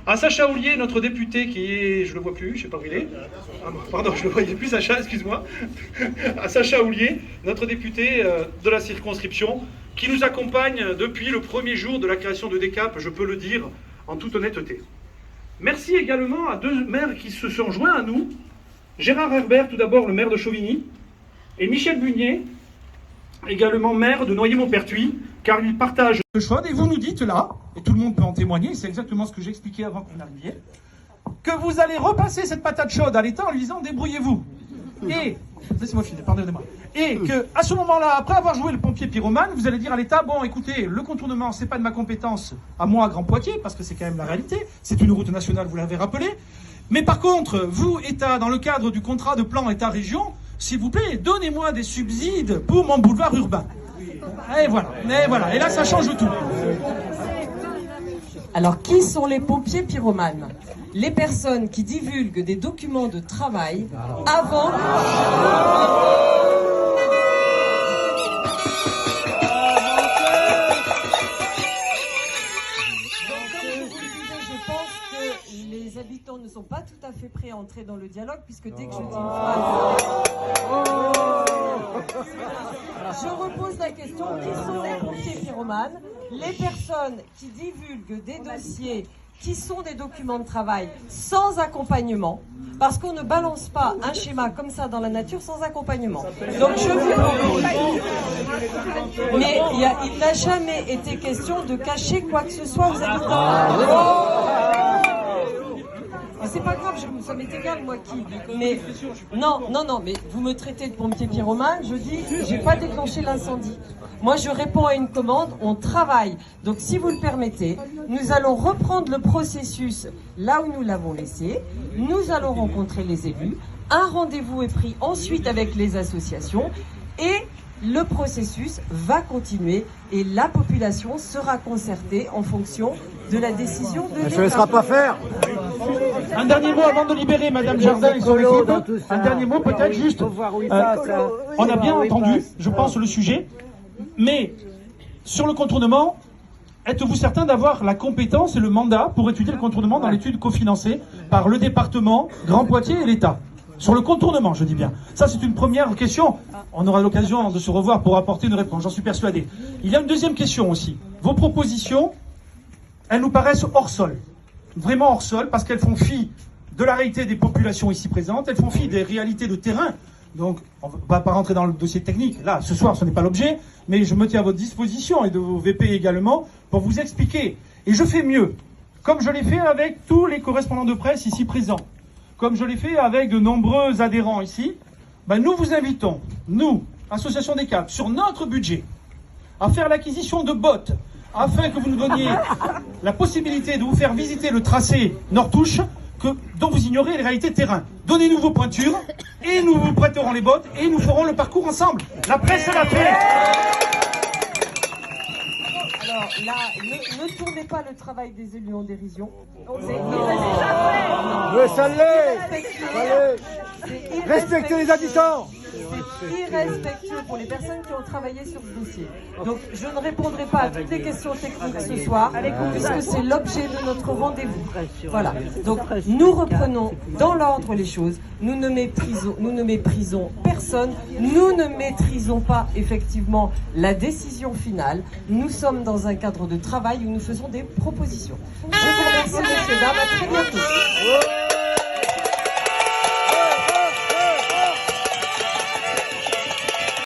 À Sacha Houlier, notre député qui est... Je le vois plus, je sais pas où il est. Ah, pardon, je ne le voyais plus, Sacha, excuse-moi. À Sacha Houlier, notre député de la circonscription, qui nous accompagne depuis le premier jour de la création de DECAP, je peux le dire en toute honnêteté. Merci également à deux maires qui se sont joints à nous. Gérard Herbert, tout d'abord, le maire de Chauvigny, et Michel Bunier, également maire de Noyer-Montpertuis, car il partage le chaude. Et vous nous dites là, et tout le monde peut en témoigner, c'est exactement ce que j'expliquais avant qu'on arriviez, que vous allez repasser cette patate chaude à l'État en lui disant débrouillez-vous. Et, laissez-moi finir, pardonnez-moi. Et que, à ce moment-là, après avoir joué le pompier pyromane, vous allez dire à l'État, bon, écoutez, le contournement, c'est pas de ma compétence à moi, à Grand Poitiers, parce que c'est quand même la réalité. C'est une route nationale, vous l'avez rappelé. Mais par contre, vous, État, dans le cadre du contrat de plan État-région, s'il vous plaît, donnez-moi des subsides pour mon boulevard urbain. Et voilà. Et là, ça change tout. Alors, qui sont les pompiers pyromanes? Les personnes qui divulguent des documents de travail avant... Je pense que les habitants ne sont pas tout à fait prêts à entrer dans le dialogue, puisque dès que je dis une phrase... Je repose la question, qui sont les pompiers pyromanes? Les personnes qui divulguent des dossiers qui sont des documents de travail sans accompagnement, parce qu'on ne balance pas un schéma comme ça dans la nature sans accompagnement. Donc je vous... Mais il n'a jamais été question de cacher quoi que ce soit aux habitants. C'est pas grave, ça m'est égal moi qui. Mais non, mais vous me traitez de pompier pyromane, je dis, j'ai pas déclenché l'incendie. Moi je réponds à une commande, on travaille. Donc si vous le permettez, nous allons reprendre le processus là où nous l'avons laissé. Nous allons rencontrer les élus. Un rendez-vous est pris ensuite avec les associations et le processus va continuer et la population sera concertée en fonction de la décision de l'État. Je ne laisserai pas faire. Un dernier mot avant de libérer Madame Jardin et son équipe. Un dernier mot peut-être juste. On a bien entendu, je pense, le sujet. Mais sur le contournement, êtes-vous certain d'avoir la compétence et le mandat pour étudier le contournement dans l'étude cofinancée par le département, Grand Poitiers et l'État? Sur le contournement, je dis bien. Ça, c'est une première question. On aura l'occasion de se revoir pour apporter une réponse, j'en suis persuadé. Il y a une deuxième question aussi. Vos propositions, elles nous paraissent hors sol. Vraiment hors sol, parce qu'elles font fi de la réalité des populations ici présentes, elles font fi des réalités de terrain. Donc, on ne va pas rentrer dans le dossier technique. Là, ce soir, ce n'est pas l'objet, mais je me tiens à votre disposition et de vos VP également pour vous expliquer. Et je fais mieux, comme je l'ai fait avec tous les correspondants de presse ici présents, comme je l'ai fait avec de nombreux adhérents ici, nous vous invitons, nous, Association DECAP, sur notre budget, à faire l'acquisition de bottes, afin que vous nous donniez la possibilité de vous faire visiter le tracé Nord-Touche, dont vous ignorez les réalités de terrain. Donnez-nous vos pointures, et nous vous prêterons les bottes, et nous ferons le parcours ensemble. La presse l'a fait. Alors là, ne tournez pas le travail des élus en dérision. Mais ça l'est. Respectez les habitants. C'est irrespectueux pour les personnes qui ont travaillé sur ce dossier. Donc je ne répondrai pas à toutes les questions techniques ce soir, puisque c'est l'objet de notre rendez-vous. Voilà. Donc nous reprenons dans l'ordre les choses. Nous ne méprisons personne. Nous ne maîtrisons pas effectivement la décision finale. Nous sommes dans un cadre de travail où nous faisons des propositions. Je vous remercie, messieurs, dames. À très bientôt.